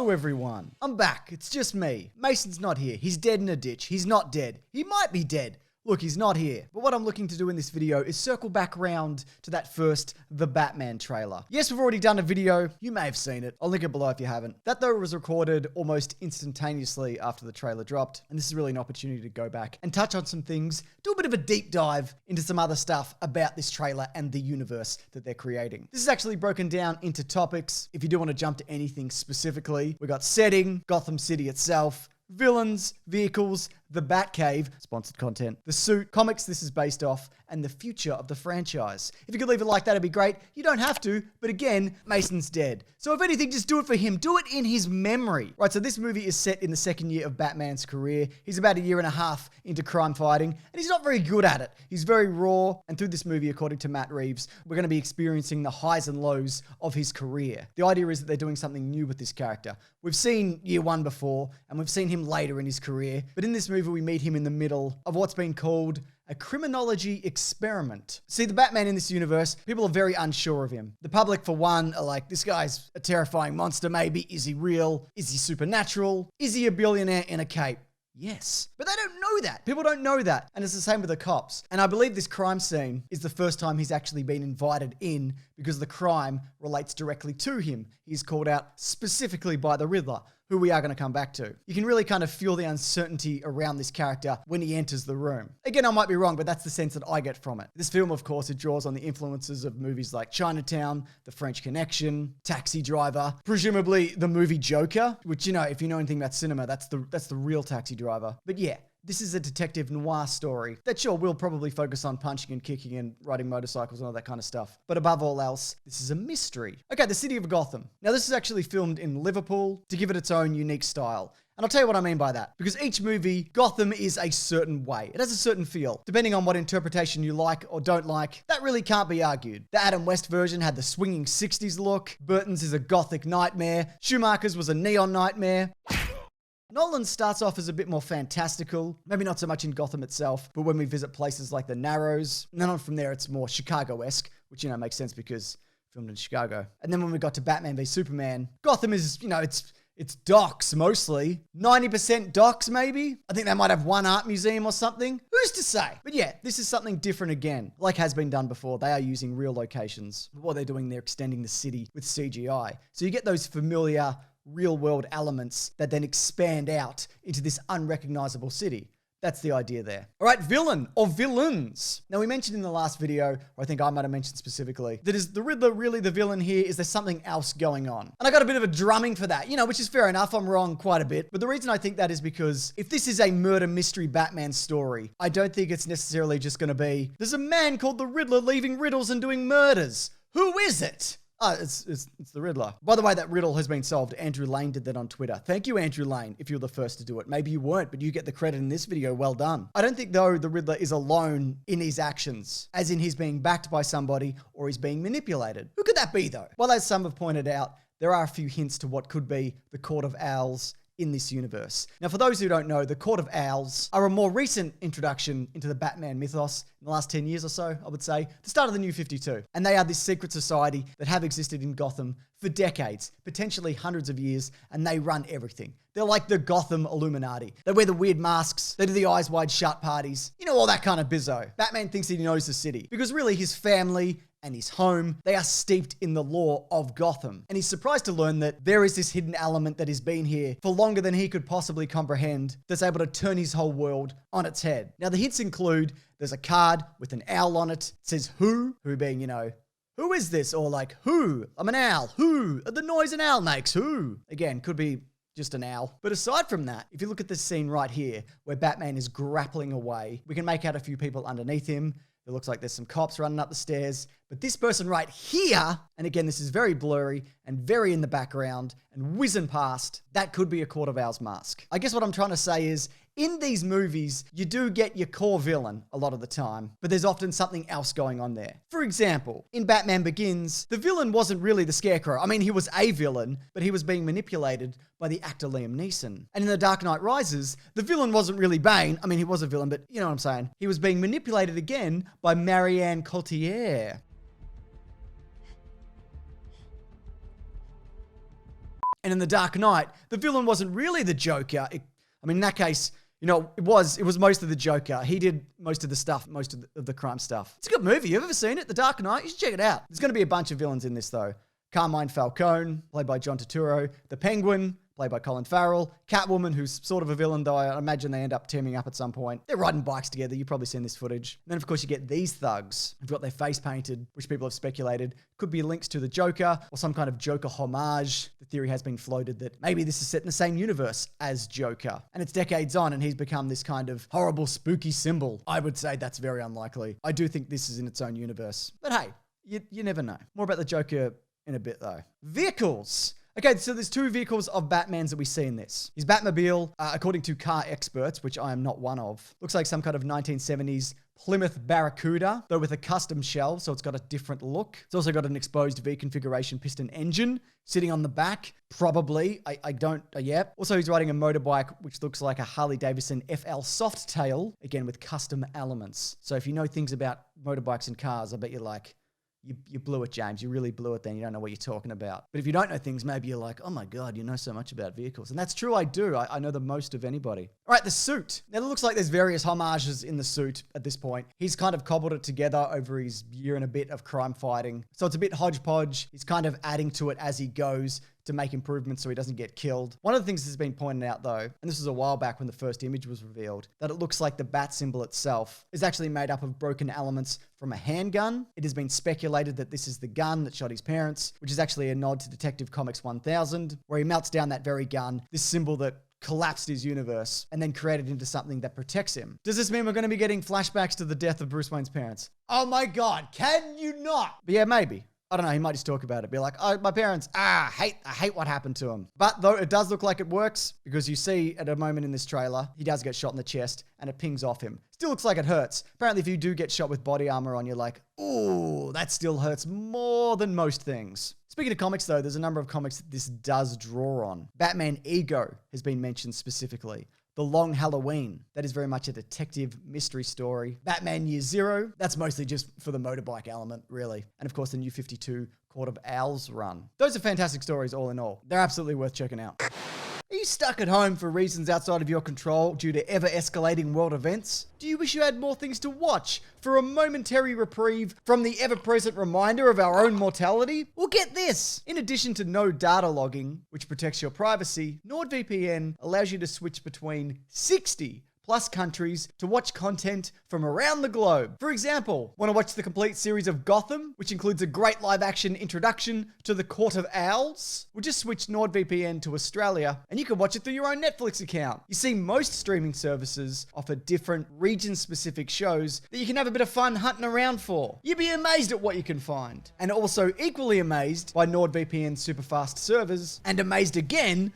Hello everyone, I'm back, it's just me. Mason's not here, he's dead in a ditch, he's not dead, he might be dead. Look, he's not here. But what I'm looking to do in this video is circle back around to that first The Batman trailer. Yes, we've already done a video. You may have seen it. I'll link it below if you haven't. That though was recorded almost instantaneously after the trailer dropped. And this is really an opportunity to go back and touch on some things, do a bit of a deep dive into some other stuff about this trailer and the universe that they're creating. This is actually broken down into topics. If you do want to jump to anything specifically, we got setting, Gotham City itself, villains, vehicles, the Batcave, sponsored content, the suit, comics this is based off, and the future of the franchise. If you could leave it like that, it'd be great. You don't have to, but again, Mason's dead. So if anything, just do it for him. Do it in his memory. Right, so this movie is set in the second year of Batman's career. He's about 1.5 years into crime fighting, and he's not very good at it. He's very raw, and through this movie, according to Matt Reeves, we're going to be experiencing the highs and lows of his career. The idea is that they're doing something new with this character. We've seen year one before, and we've seen him later in his career, but in this movie, we meet him in the middle of what's been called a criminology experiment. See, the Batman in this universe, people are very unsure of him. The public, for one, are like, this guy's a terrifying monster, maybe. Is he real? Is he supernatural? Is he a billionaire in a cape? Yes. But they don't know that. People don't know that. And it's the same with the cops. And I believe this crime scene is the first time he's actually been invited in because the crime relates directly to him. He's called out specifically by the Riddler, who we are going to come back to. You can really kind of feel the uncertainty around this character when he enters the room. Again, I might be wrong, but that's the sense that I get from it. This film, of course, it draws on the influences of movies like Chinatown, The French Connection, Taxi Driver, presumably the movie Joker, which, you know, if you know anything about cinema, that's the real Taxi Driver. But yeah, this is a detective noir story that sure will probably focus on punching and kicking and riding motorcycles and all that kind of stuff. But above all else, this is a mystery. Okay, the city of Gotham. Now this is actually filmed in Liverpool to give it its own unique style. And I'll tell you what I mean by that. Because each movie, Gotham is a certain way. It has a certain feel. Depending on what interpretation you like or don't like, that really can't be argued. The Adam West version had the swinging 60s look. Burton's is a gothic nightmare. Schumacher's was a neon nightmare. Nolan starts off as a bit more fantastical, maybe not so much in Gotham itself, but when we visit places like the Narrows, and then on from there it's more Chicago-esque, which, you know, makes sense because filmed in Chicago. And then when we got to Batman v Superman, Gotham is, you know, it's docks mostly. 90% docks maybe. I think they might have one art museum or something. Who's to say? But yeah, this is something different again. Like has been done before, they are using real locations. But what they're doing, they're extending the city with CGI. So you get those familiar real world elements that then expand out into this unrecognizable city. That's the idea there. All right, villain or villains. Now we mentioned in the last video, or I think I might have mentioned specifically, that is the Riddler really the villain here? Is there something else going on? And I got a bit of a drumming for that, you know, which is fair enough. I'm wrong quite a bit. But the reason I think that is because if this is a murder mystery Batman story, I don't think it's necessarily just going to be, there's a man called the Riddler leaving riddles and doing murders. Who is it? It's the Riddler. By the way, that riddle has been solved. Andrew Lane did that on Twitter. Thank you, Andrew Lane, if you're the first to do it. Maybe you weren't, but you get the credit in this video. Well done. I don't think, though, the Riddler is alone in his actions, as in he's being backed by somebody or he's being manipulated. Who could that be, though? Well, as some have pointed out, there are a few hints to what could be the Court of Owls in this universe. Now, for those who don't know, the Court of Owls are a more recent introduction into the Batman mythos in the last 10 years or so, I would say, the start of the New 52. And they are this secret society that have existed in Gotham for decades, potentially hundreds of years, and they run everything. They're like the Gotham Illuminati. They wear the weird masks, they do the eyes wide shut parties, you know, all that kind of bizzo. Batman thinks he knows the city because really his family and his home, they are steeped in the lore of Gotham. And he's surprised to learn that there is this hidden element that has been here for longer than he could possibly comprehend that's able to turn his whole world on its head. Now, the hints include there's a card with an owl on it. It says who being, you know, who is this? Or like, who? I'm an owl. Who? The noise an owl makes. Who? Again, could be just an owl. But aside from that, if you look at this scene right here, where Batman is grappling away, we can make out a few people underneath him. It looks like there's some cops running up the stairs. But this person right here, and again, this is very blurry and very in the background and whizzing past, that could be a Court of Owls mask. I guess what I'm trying to say is, in these movies, you do get your core villain a lot of the time, but there's often something else going on there. For example, in Batman Begins, the villain wasn't really the Scarecrow. I mean, he was a villain, but he was being manipulated by the actor Liam Neeson. And in The Dark Knight Rises, the villain wasn't really Bane. I mean, he was a villain, but you know what I'm saying. He was being manipulated again by Marianne Cotillard. And in The Dark Knight, the villain wasn't really the Joker. In that case, it was most of the Joker. He did most of the stuff, most of the crime stuff. It's a good movie. You've ever seen it? The Dark Knight? You should check it out. There's going to be a bunch of villains in this, though. Carmine Falcone, played by John Turturro. The Penguin, played by Colin Farrell. Catwoman, who's sort of a villain, though I imagine they end up teaming up at some point. They're riding bikes together. You've probably seen this footage. And then, of course, you get these thugs who've got their face painted, which people have speculated could be links to the Joker or some kind of Joker homage. The theory has been floated that maybe this is set in the same universe as Joker. And it's decades on and he's become this kind of horrible, spooky symbol. I would say that's very unlikely. I do think this is in its own universe. But hey, you never know. More about the Joker in a bit, though. Vehicles. Okay, so there's two vehicles of Batman's that we see in this. His Batmobile, according to car experts, which I am not one of, looks like some kind of 1970s Plymouth Barracuda, though with a custom shell, so it's got a different look. It's also got an exposed V-configuration piston engine sitting on the back, probably. I don't, yeah. Also, he's riding a motorbike, which looks like a Harley-Davidson FL Softail, again with custom elements. So if you know things about motorbikes and cars, I bet you're like, you blew it, James. You really blew it then. You don't know what you're talking about. But if you don't know things, maybe you're like, oh my God, you know so much about vehicles. And that's true, I do. I know the most of anybody. All right, the suit. Now, it looks like there's various homages in the suit at this point. He's kind of cobbled it together over his year and a bit of crime fighting. So it's a bit hodgepodge. He's kind of adding to it as he goes to make improvements so he doesn't get killed. One of the things that's been pointed out, though, and this was a while back when the first image was revealed, that it looks like the bat symbol itself is actually made up of broken elements from a handgun. It has been speculated that this is the gun that shot his parents, which is actually a nod to Detective Comics 1000, where he melts down that very gun, this symbol that collapsed his universe and then created into something that protects him. Does this mean we're going to be getting flashbacks to the death of Bruce Wayne's parents? Oh my God, can you not? But yeah, maybe. I don't know, he might just talk about it. Be like, oh, my parents, I hate what happened to him. But though it does look like it works, because you see at a moment in this trailer, he does get shot in the chest and it pings off him. Still looks like it hurts. Apparently, if you do get shot with body armor on, you're like, ooh, that still hurts more than most things. Speaking of comics, though, there's a number of comics that this does draw on. Batman Ego has been mentioned specifically. The Long Halloween, that is very much a detective mystery story. Batman Year Zero, that's mostly just for the motorbike element, really. And of course, the New 52 Court of Owls run. Those are fantastic stories all in all. They're absolutely worth checking out. Are you stuck at home for reasons outside of your control due to ever-escalating world events? Do you wish you had more things to watch for a momentary reprieve from the ever-present reminder of our own mortality? Well, get this! In addition to no data logging, which protects your privacy, NordVPN allows you to switch between 60 plus countries to watch content from around the globe. For example, want to watch the complete series of Gotham, which includes a great live-action introduction to the Court of Owls? Well, just switch NordVPN to Australia, and you can watch it through your own Netflix account. You see, most streaming services offer different region-specific shows that you can have a bit of fun hunting around for. You'd be amazed at what you can find. And also equally amazed by NordVPN's super fast servers, and amazed 3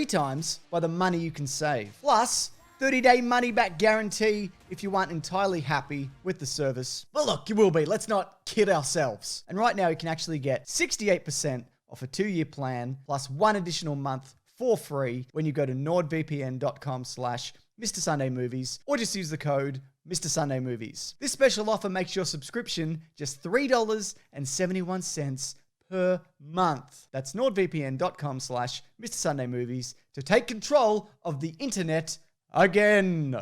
times, by the money you can save. Plus, 30-day money-back guarantee if you aren't entirely happy with the service. Well, look, you will be. Let's not kid ourselves. And right now, you can actually get 68% off a 2-year plan, plus 1 additional month for free when you go to nordvpn.com/Mr. Sunday Movies, or just use the code Mr. Sunday Movies. This special offer makes your subscription just $3.71 per month. That's nordvpn.com/Mr. Sunday Movies to take control of the internet again.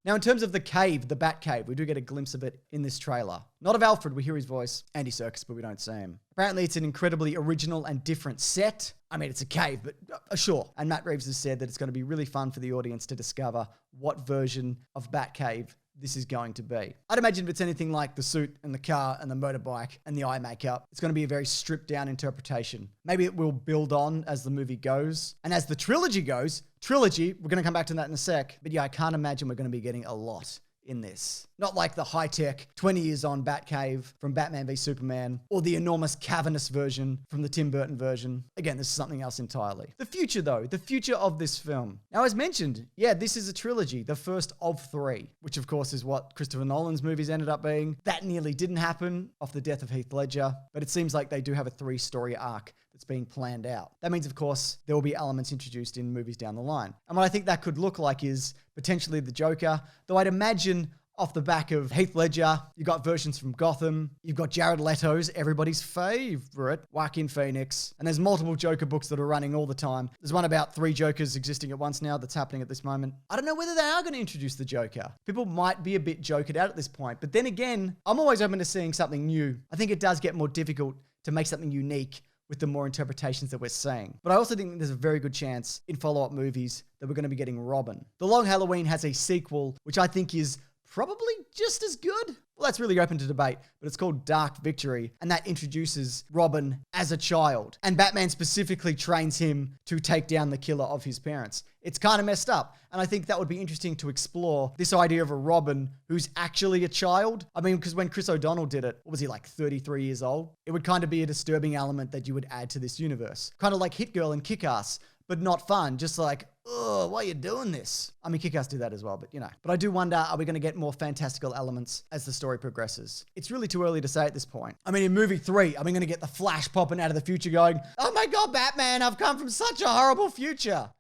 Now, in terms of the cave, the Bat Cave, we do get a glimpse of it in this trailer. Not of Alfred, we hear his voice, Andy Serkis, but we don't see him. Apparently, it's an incredibly original and different set. I mean, it's a cave, but sure. And Matt Reeves has said that it's going to be really fun for the audience to discover what version of Bat Cave this is going to be. I'd imagine if it's anything like the suit and the car and the motorbike and the eye makeup, it's going to be a very stripped down interpretation. Maybe it will build on as the movie goes. And as the trilogy goes, we're going to come back to that in a sec. But yeah, I can't imagine we're going to be getting a lot in this. Not like the high-tech 20 years on Batcave from Batman v Superman, or the enormous cavernous version from the Tim Burton version. Again, this is something else entirely. The future, though, the future of this film. Now, as mentioned, yeah, this is a trilogy, the first of 3, which of course is what Christopher Nolan's movies ended up being. That nearly didn't happen off the death of Heath Ledger, but it seems like they do have a 3-story arc that's being planned out. That means, of course, there will be elements introduced in movies down the line. And what I think that could look like is potentially the Joker, though I'd imagine off the back of Heath Ledger. You've got versions from Gotham. You've got Jared Leto's everybody's favorite, Joaquin Phoenix. And there's multiple Joker books that are running all the time. There's one about 3 Jokers existing at once now that's happening at this moment. I don't know whether they are going to introduce the Joker. People might be a bit jokered out at this point. But then again, I'm always open to seeing something new. I think it does get more difficult to make something unique with the more interpretations that we're seeing. But I also think there's a very good chance in follow-up movies that we're going to be getting Robin. The Long Halloween has a sequel, which I think is probably just as good. Well, that's really open to debate, but it's called Dark Victory, and that introduces Robin as a child. And Batman specifically trains him to take down the killer of his parents. It's kind of messed up, and I think that would be interesting to explore this idea of a Robin who's actually a child. I mean, because when Chris O'Donnell did it, what was he, like 33 years old? It would kind of be a disturbing element that you would add to this universe. Kind of like Hit Girl and Kick-Ass, but not fun. Just like, oh, why are you doing this? I mean, Kick-Ass do that as well, but you know. But I do wonder, are we going to get more fantastical elements as the story progresses? It's really too early to say at this point. I mean, in movie 3, are we going to get the Flash popping out of the future going, oh my God, Batman, I've come from such a horrible future?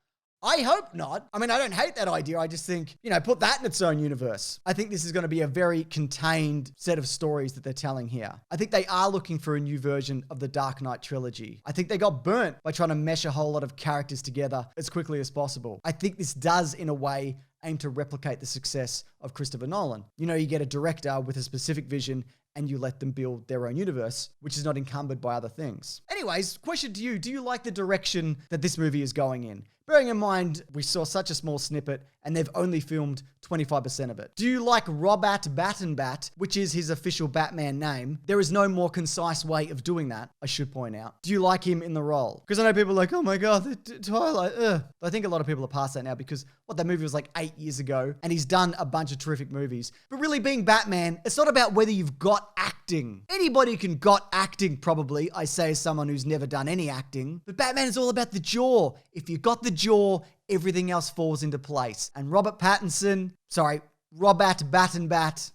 I hope not. I mean, I don't hate that idea. I just think, put that in its own universe. I think this is going to be a very contained set of stories that they're telling here. I think they are looking for a new version of the Dark Knight trilogy. I think they got burnt by trying to mesh a whole lot of characters together as quickly as possible. I think this does, in a way, aim to replicate the success of Christopher Nolan. You get a director with a specific vision and you let them build their own universe, which is not encumbered by other things. Anyways, question to you. Do you like the direction that this movie is going in? Bearing in mind, we saw such a small snippet and they've only filmed 25% of it. Do you like Robert Battenbat, which is his official Batman name? There is no more concise way of doing that, I should point out. Do you like him in the role? Because I know people are like, oh my God, Twilight, ugh. I think a lot of people are past that now because that movie was like 8 years ago and he's done a bunch of terrific movies. But really being Batman, it's not about whether you've got acting. Anybody can got acting probably, I say as someone who's never done any acting. But Batman is all about the jaw. If you got the jaw, everything else falls into place. And Robert Battenbat,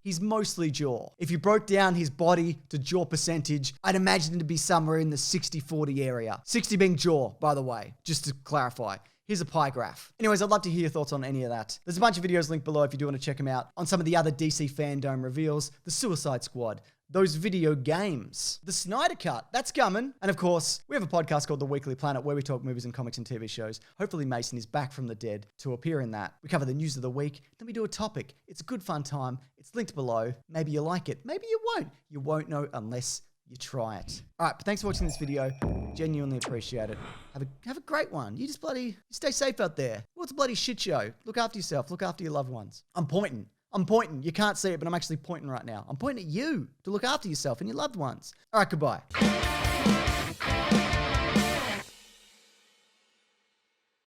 he's mostly jaw. If you broke down his body to jaw percentage, I'd imagine him to be somewhere in the 60-40 area. 60 being jaw, by the way, just to clarify. Here's a pie graph. Anyways, I'd love to hear your thoughts on any of that. There's a bunch of videos linked below if you do want to check them out on some of the other DC Fandom reveals, the Suicide Squad, those video games, the Snyder Cut, that's coming. And of course, we have a podcast called The Weekly Planet where we talk movies and comics and TV shows. Hopefully Mason is back from the dead to appear in that. We cover the news of the week, then we do a topic. It's a good fun time. It's linked below. Maybe you like it. Maybe you won't. You won't know unless you try it. All right, but thanks for watching this video. Genuinely appreciate it. Have a great one. You stay safe out there. Well, it's a bloody shit show. Look after yourself. Look after your loved ones. I'm pointing. You can't see it, but I'm actually pointing right now. I'm pointing at you to look after yourself and your loved ones. All right, goodbye.